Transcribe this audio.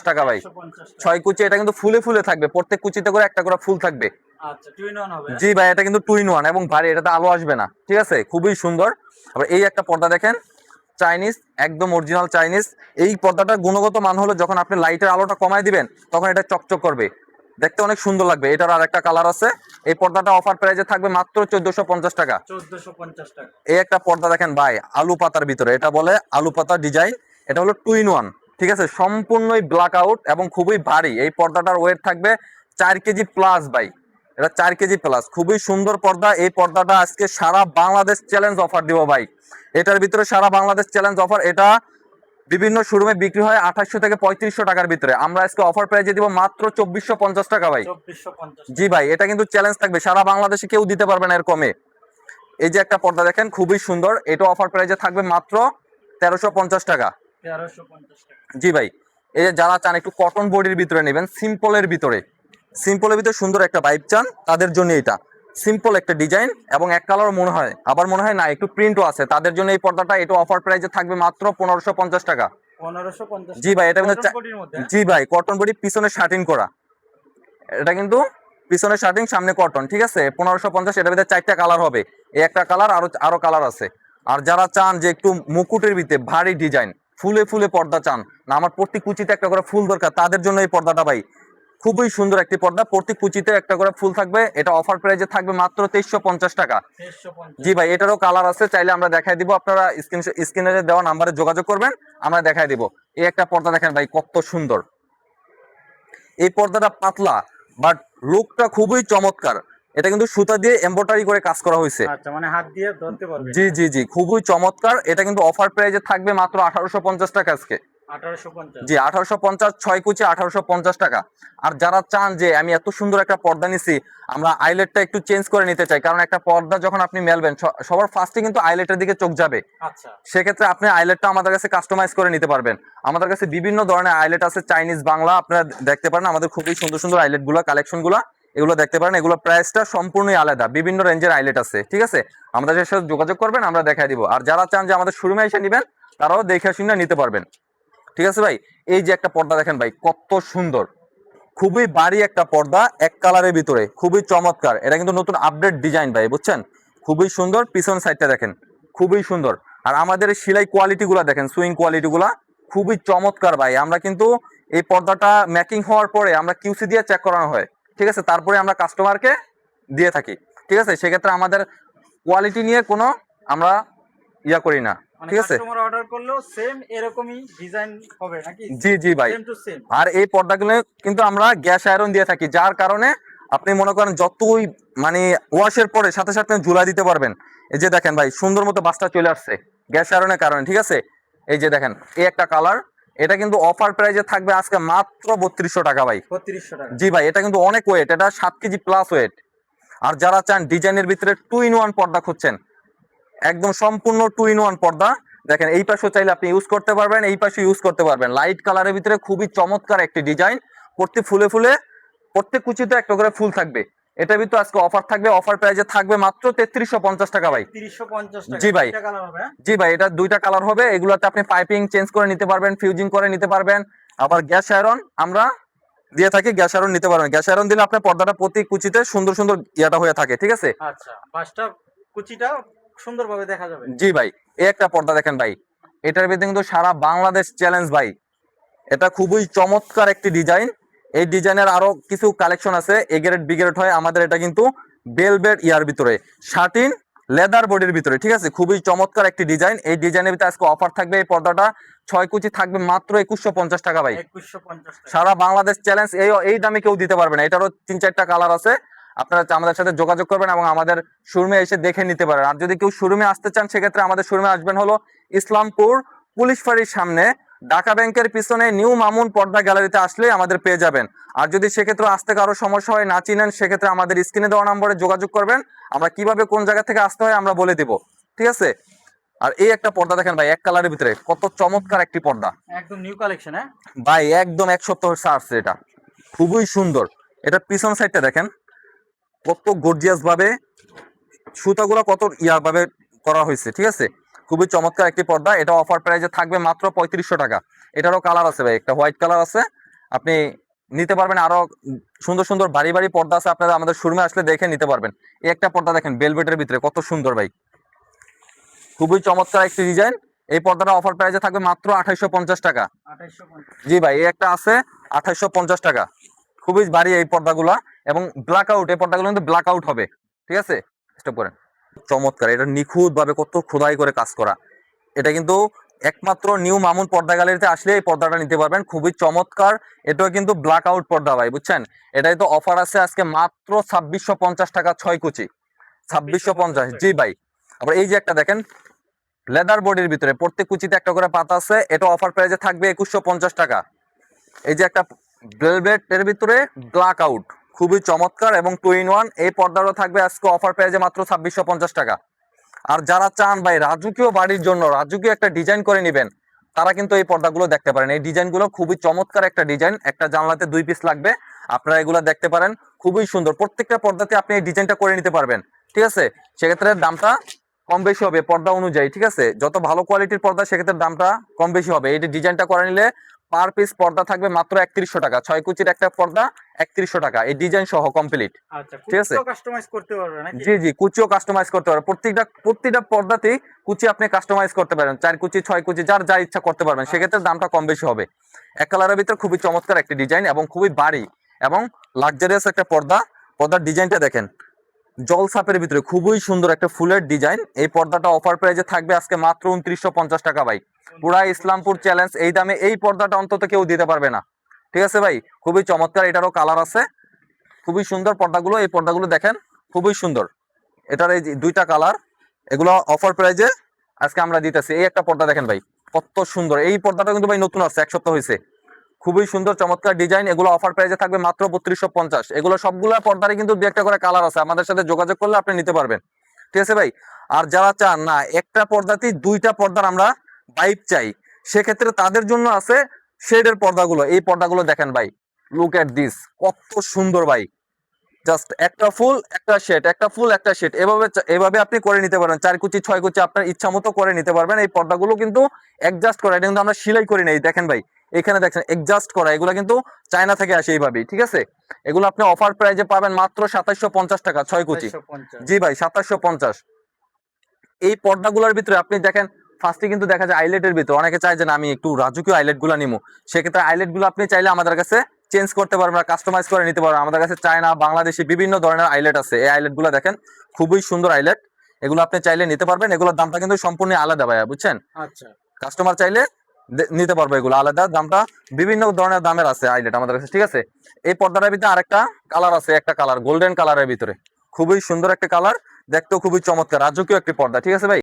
টাকা ভাই। 150 টাকা। 6 কুচি, এটা কিন্তু ফুলে ফুলে থাকবে, প্রত্যেক কুচিতে করে একটা করে ফুল থাকবে। আচ্ছা, টু ইন ওয়ান হবে। জি ভাই, এটা কিন্তু 2 in 1 এবং ভারী, এটাতে আলো আসবে না, ঠিক আছে, খুবই সুন্দর। আবার এই একটা পর্দা দেখেন, চাইনিজ, একদম অরিজিনাল চাইনিজ। এই পর্দাটার গুণগত মান হলো যখন আপনি লাইটের আলোটা কমায় দিবেন তখন এটা চকচক করবে, দেখতে অনেক সুন্দর লাগবে। এটার আর একটা কালার আছে। এই পর্দাটা অফার প্রাইসে থাকবে মাত্র 1450 টাকা। 1450 টাকা। এই একটা পর্দা দেখেন ভাই, আলু পাতার ভিতরে, এটা বলে আলু পাতা ডিজাইন। এটা হলো 2 in 1, ঠিক আছে, সম্পূর্ণই ব্ল্যাক আউট এবং খুবই ভারী। এই পর্দাটার ওয়েট থাকবে 4 কেজি প্লাস ভাই, এটা 4 কেজি প্লাস, খুবই সুন্দর পর্দা। এই পর্দাটা আজকে সারা বাংলাদেশ চ্যালেঞ্জ অফার দিব ভাই। এটার ভিতরে সারা বাংলাদেশ চ্যালেঞ্জ অফার। এটা বিভিন্ন শোরুমে বিক্রি হয় 2800 থেকে 3500 টাকার ভিতরে, আমরা আজকে অফার প্রাইসে দিব মাত্র 2450 টাকা ভাই। 2450 জি ভাই, এটা কিন্তু চ্যালেঞ্জ থাকবে, সারা বাংলাদেশে কেউ দিতে পারবে না এর কমে। এই যে একটা পর্দা দেখেন, খুবই সুন্দর, এটা অফার প্রাইসে থাকবে মাত্র 1350 টাকা। 1350 টাকা। জি ভাই, এই যে যারা চান একটু কটন বডির ভিতরে নেবেন, সিম্পলের ভিতরে, সিম্পলের ভিতরে সুন্দর একটা ভাইব চান, তাদের জন্য এটা সিম্পল একটা ডিজাইন এবং এক কালার মনে হয়, আবার মনে হয় না, একটু প্রিন্টও আছে, তাদের জন্য এই পর্দাটা, এটা অফার প্রাইসে থাকবে মাত্র 1550 টাকা। 1550 জি ভাই, এটা কিন্তু কটন বডির মধ্যে। জি ভাই, কটন বডি, পিছনে শার্টিং করা, এটা কিন্তু পিছনে শার্টিং সামনে কটন, ঠিক আছে, 1550। এটার ভিতরে 4টা কালার হবে, এই একটা কালার, আরো কালার আছে। আর যারা চান যে একটু মুকুটের ভিতরে ভারী ডিজাইন, ফুলে ফুলে পর্দা চান না, আমার প্রতি কুচিতে একটা করে ফুল দরকার, তাদের জন্য এই পর্দাটা ভাই, খুবই সুন্দর একটি পর্দা, প্রতি কুচিতে একটা করে ফুল থাকবে। এটা অফার প্রাইসে থাকবে মাত্র 2350 টাকা। 2350। জি ভাই, এটারও কালার আছে, চাইলে আমরা দেখাই দিব, আপনারা স্ক্রিনে দেওয়া নাম্বারে যোগাযোগ করবেন, আমরা দেখাই দিব। এই একটা পর্দা দেখেন ভাই, কত সুন্দর। এই পর্দাটা পাতলা, বাট লুকটা খুবই চমৎকার। এটা কিন্তু সুতা দিয়ে এমব্রয়ডারি করে কাজ করা হয়েছে। আচ্ছা, মানে হাত দিয়ে ধরতে পারবে। জি জি জি, খুবই চমৎকার। এটা কিন্তু অফার প্রাইসে থাকবে মাত্র 1850 টাকা আজকে। 1850। জি, 1850, 6 কুচি 1850 টাকা। আর যারা চান যে আমি এত সুন্দর একটা পর্দা নিছি, আমরা আইলেটটা একটু চেঞ্জ করে নিতে চাই, কারণ একটা পর্দা যখন আপনি মেলবেন সবার ফার্স্টে কিন্তু আইলেটের দিকে চোখ যাবে। আচ্ছা, সেক্ষেত্রে আপনি আইলেটটা আমাদের কাছে কাস্টমাইজ করে নিতে পারবেন। আমাদের কাছে বিভিন্ন ধরনের আইলেট আছে, চাইনিজ, বাংলা, আপনারা দেখতে পারেন আমাদের খুবই সুন্দর সুন্দর আইলেট গুলা, কালেকশন গুলা, এগুলো দেখতে পারেন। এগুলো প্রাইসটা সম্পূর্ণই আলাদা, বিভিন্ন রেঞ্জের আইলেট আছে, ঠিক আছে, আমাদের সাথে যোগাযোগ করবেন, আমরা দেখাই দিব। আর যারা চান যে আমাদের শোরুমে এসে নেবেন, তারাও দেখে শুনে নিতে পারবেন, ঠিক আছে ভাই। এই যে একটা পর্দা দেখেন ভাই, কত সুন্দর, খুবই ভারী একটা পর্দা, এক কালারের ভিতরে, খুবই চমৎকার। এটা কিন্তু নতুন আপডেট ডিজাইন ভাই, বুঝছেন, খুবই সুন্দর। পিছন সাইডটা দেখেন, খুবই সুন্দর। আর আমাদের সেলাই কোয়ালিটি গুলা দেখেন, সুইং কোয়ালিটি গুলা খুবই চমৎকার ভাই। আমরা কিন্তু এই পর্দাটা মেকিং হওয়ার পরে আমরা কিউসি দিয়ে চেক করানো হয়, ঠিক আছে, তারপরে আমরা কাস্টমারকে দিয়ে থাকি, ঠিক আছে। সেক্ষেত্রে আমাদের কোয়ালিটি নিয়ে কোনো আমরা ইয়া করি না, মানে ঠিক আছে। কাস্টমার অর্ডার করলেও সেম এরকমই ডিজাইন হবে নাকি? জি জি ভাই, সেম টু সেম। আর এই পর্দাগুলো কিন্তু আমরা গ্যাস আয়রন দিয়ে থাকি, যার কারণে আপনি মনে করেন যতই মানে ওয়াশের পরে সাথে সাথে ঝুলাই দিতে পারবেন। এই যে দেখেন ভাই, সুন্দর মতো বাসটা চলে আসছে গ্যাস আয়রনের কারণে, ঠিক আছে। এই যে দেখেন, এই একটা কালার, এটা কিন্তু অফার প্রাইসে থাকবে আজকে মাত্র 3200 টাকা ভাই। 3200 টাকা। জি ভাই, এটা কিন্তু অনেক ওয়েট, এটা 7 কেজি প্লাস ওয়েট। আর যারা চান ডিজাইনের ভিতরে 2 in 1 পর্দা খুঁজছেন, একদম সম্পূর্ণ 2 in 1 পর্দা, দেখেন এই পাশেও চাইলে আপনি ইউজ করতে পারবেন, এই পাশে ইউজ করতে পারবেন। লাইট কালারের ভিতরে খুবই চমৎকার একটি ডিজাইন, প্রত্যেক ফুলে ফুলে, প্রত্যেক কুচিতে একটা করে ফুল থাকবে। এটার ভিতরে আজকে অফার থাকবে, অফার প্রাইসে থাকবে মাত্র 3350 টাকা ভাই। 3350 টাকা। জি ভাই, এটা কালার হবে। জি ভাই, এটা 2টা কালার হবে। এগুলোতে আপনি পাইপিং চেঞ্জ করে নিতে পারবেন, ফিউজিং করে নিতে পারবেন। আবার গ্যাস আয়রন আমরা দিয়ে থাকি, গ্যাস আয়রন নিতে পারবেন। গ্যাস আয়রন দিলে আপনার পর্দাটা প্রতি কুচিতে সুন্দর সুন্দর ইয়াটা হয়ে থাকে, ঠিক আছে। আচ্ছা, পাঁচটা কুচিটা সুন্দরভাবে দেখা যাবে। জি ভাই, এই একটা পর্দা দেখেন ভাই, এটার ভিতরে কিন্তু সারা বাংলাদেশ চ্যালেঞ্জ ভাই। এটা খুবই চমৎকার একটি ডিজাইন। এই ডিজাইনের আরো কিছু কালেকশন আছে, এ গ্রেড বি গ্রেড হয় আমাদের। এটা কিন্তু বেলভেট ইয়ার ভিতরে, শার্টিন লেদার বডির ভিতরে, ঠিক আছে, খুবই চমৎকার একটি ডিজাইন। এই ডিজাইনের ভিতরে আজকে অফার থাকবে, এই পর্দাটা 6 কুচি থাকবে মাত্র 2150 টাকা ভাই। 2150 টাকা। সারা বাংলাদেশ চ্যালেঞ্জ, এই দামে কেউ দিতে পারবে না। এটারও 3-4টা কালার আছে, আপনারা আমাদের সাথে যোগাযোগ করবেন এবং আমাদের শোরুমে এসে দেখে নিতে পারেন। আর যদি কেউ শোরুমে আসতে চান, সেক্ষেত্রে আমাদের শোরুমে আসবেন হলো ইসলামপুর পুলিশ ফাঁড়ির সামনে, ঢাকা ব্যাংকের পিছনে নিউ মামুন পর্দা গ্যালারিতে আসলে আমাদের পেয়ে যাবেন। আর যদি সেক্ষেত্রে আসতে কারো সমস্যা হয়, না চিনেন, সেক্ষেত্রে আমাদের স্ক্রিনে দেওয়া নম্বরে যোগাযোগ করবেন, আমরা কিভাবে কোন জায়গা থেকে আসতে হয় আমরা বলে দিব, ঠিক আছে। আর এই একটা পর্দা দেখেন ভাই, এক কালারের ভিতরে, কত চমৎকার একটি পর্দা একদম নিউ কালেকশন। হ্যাঁ ভাই, একদম 1 সপ্তাহ আসছে, এটা খুবই সুন্দর। এটা পিছন সাইডটা দেখেন, কত গর্জিয়াস ভাবে সুতাগুলো কত ইয়া ভাবে করা হয়েছে, ঠিক আছে, খুবই চমৎকার একটি পর্দা। এটা অফার প্রাইসে থাকবে মাত্র 3500 টাকা। এটারও কালার আছে ভাই, একটা হোয়াইট কালার আছে, আপনি নিতে পারবেন। আরো সুন্দর সুন্দর ভারী ভারী পর্দা আছে, আপনারা আমাদের শোরুমে আসলে দেখে নিতে পারবেন। এই একটা পর্দা দেখেন বেলভেটের ভিতরে, কত সুন্দর ভাই, খুবই চমৎকার একটি ডিজাইন। এই পর্দাটা অফার প্রাইসে থাকবে মাত্র 2850 টাকা। 2850। জি ভাই, এই একটা আছে 2850 টাকা, খুবই ভারী এই পর্দাগুলা, এবং ব্ল্যাক আউট, এই পর্দাগুলো কিন্তু ব্ল্যাক আউট হবে, ঠিক আছে। স্টপ করেন, চমৎকার, এটা নিখুঁত ভাবে কত খোদাই করে কাজ করা। এটা কিন্তু একমাত্র নিউ মামুন পর্দা গ্যালারিতে আসলে এই পর্দাটা নিতে পারবেন, খুবই চমৎকার। এটাও কিন্তু ব্ল্যাক আউট পর্দা ভাই, বুঝছেন। এটাই তো অফার আছে আজকে মাত্র 2650 টাকা 6 কুচি, 2650। জি ভাই, আবার এই যে একটা দেখেন লেদার বডির ভিতরে, প্রত্যেক কুচিতে একটা করে পাতা আছে, এটা অফার প্রাইসে থাকবে 2150 টাকা। এই যে একটা ভেলভেট এর ভিতরে ব্ল্যাক আউট, খুবই চমৎকার এবং 2 in 1, এই পর্দাটা থাকবে আজকে অফার প্রাইসে মাত্র 2650 টাকা। আর যারা চান ভাই রাজকীয় বাড়ির জন্য রাজকীয় একটা ডিজাইন করে নেবেন, তারা কিন্তু এই পর্দাগুলো দেখতে পারেন। এই ডিজাইনগুলো খুবই চমৎকার একটা ডিজাইন, একটা জানলাতে 2 পিস লাগবে, আপনারা এগুলো দেখতে পারেন, খুবই সুন্দর। প্রত্যেকটা পর্দাতে আপনি এই ডিজাইনটা করে নিতে পারবেন, ঠিক আছে। সেক্ষেত্রে দামটা কম বেশি হবে পর্দা অনুযায়ী, ঠিক আছে। যত ভালো কোয়ালিটির পর্দা সেক্ষেত্রে দামটা কম বেশি হবে। এই ডিজাইনটা করে নিলে পার পিস পর্দা থাকবে মাত্র 3100 টাকা, 6 কুচির একটা পর্দা 3100 টাকা, এই ডিজাইন সহ কমপ্লিট। আচ্ছা, ঠিক আছে, কুচিও কাস্টমাইজ করতে পারবে নাকি? জি জি, কুচিও কাস্টমাইজ করতে পারবেন, প্রত্যেকটা পর্দাতেই কুচি আপনি কাস্টমাইজ করতে পারেন, 4 কুচি 6 কুচি যার যা ইচ্ছা করতে পারবেন, সেক্ষেত্রে দামটা কম বেশি হবে। এক কালারের ভিতরে খুবই চমৎকার একটি ডিজাইন এবং খুবই ভারী এবং লাক্সারিয়াস একটা পর্দা। পর্দার ডিজাইনটা দেখেন, জল সাপের ভিতরে খুবই সুন্দর একটা ফুলের ডিজাইন। এই পর্দাটা অফার প্রাইসে থাকবে আজকে মাত্র 2950 টাকা ভাই। পুরা ইসলামপুর চ্যালেঞ্জ, এই দামে এই পর্দাটা অন্তত কেউ দিতে পারবে না, ঠিক আছে ভাই। খুবই চমৎকার, এটারও কালার আছে, খুবই সুন্দর পর্দাগুলো। এই পর্দাগুলো দেখেন খুবই সুন্দর, এটার এই যে 2টা কালার, এগুলো অফার প্রাইজে আজকে আমরা দিতেছি। এই একটা পর্দা দেখেন ভাই, কত সুন্দর, এই পর্দাটা কিন্তু ভাই নতুন আসছে, 1 সপ্তাহ হয়েছে, খুবই সুন্দর চমৎকার ডিজাইন। এগুলো অফার প্রাইজে থাকবে মাত্র 3250। এগুলো সবগুলো পর্দারই কিন্তু 2-1টা করে কালার আছে, আমাদের সাথে যোগাযোগ করলে আপনি নিতে পারবেন, ঠিক আছে ভাই। আর যারা চান না একটা পর্দাতেই 2টা পর্দার আমরা বাইপ চাই, সেক্ষেত্রে তাদের জন্য আছে শেডের পর্দাগুলো। এই পর্দাগুলো দেখেন ভাই, লুক এট দিস, কত সুন্দর ভাই, জাস্ট একটা ফুল একটা শেড, একটা ফুল একটা শেড, এভাবে আপনি করে নিতে পারবেন। 4 কুচি 6 কুচি আপনার ইচ্ছা মতো করে নিতে পারবেন। এই পর্দাগুলো কিন্তু অ্যাডজাস্ট করা, এটা কিন্তু আমরা সেলাই করি নাই, দেখেন ভাই এখানে দেখেন অ্যাডজাস্ট করা, এগুলো কিন্তু চায়না থেকে আসে এইভাবেই, ঠিক আছে। এগুলো আপনি অফার প্রাইজে পাবেন মাত্র 2750 টাকা 6 কুচি। 2750। জি ভাই, 2750। এই পর্দাগুলোর ভিতরে আপনি দেখেন ফার্স্টে কিন্তু দেখা যায় আইলেটের ভিতরে অনেকে চায় যে না আমি একটু রাজকীয় আইলেট গুলো নিবো, সেক্ষেত্রে আইলেট গুলো আপনি চাইলে আমাদের কাছে চেঞ্জ করতে পারবেন, কাস্টমাইজ করে নিতে পারবেন। আমাদের কাছে চায়না বাংলাদেশি বিভিন্ন ধরনের আইলেট আছে, এই আইলেট গুলো দেখেন খুবই সুন্দর আইলেট, এগুলো আপনি চাইলে নিতে পারবেন। এগুলোর দামটা কিন্তু সম্পূর্ণ আলাদা ভাইয়া, বুঝছেন। আচ্ছা, কাস্টমার চাইলে নিতে পারবে, এগুলো আলাদা দামটা, বিভিন্ন ধরনের দামের আছে আইলেট আমাদের কাছে, ঠিক আছে। এই পর্দাটার ভিতরে আরেকটা কালার আছে, একটা কালার গোল্ডেন কালারের ভিতরে, খুবই সুন্দর একটা কালার, দেখতেও খুবই চমৎকার, রাজকীয় একটি পর্দা, ঠিক আছে ভাই।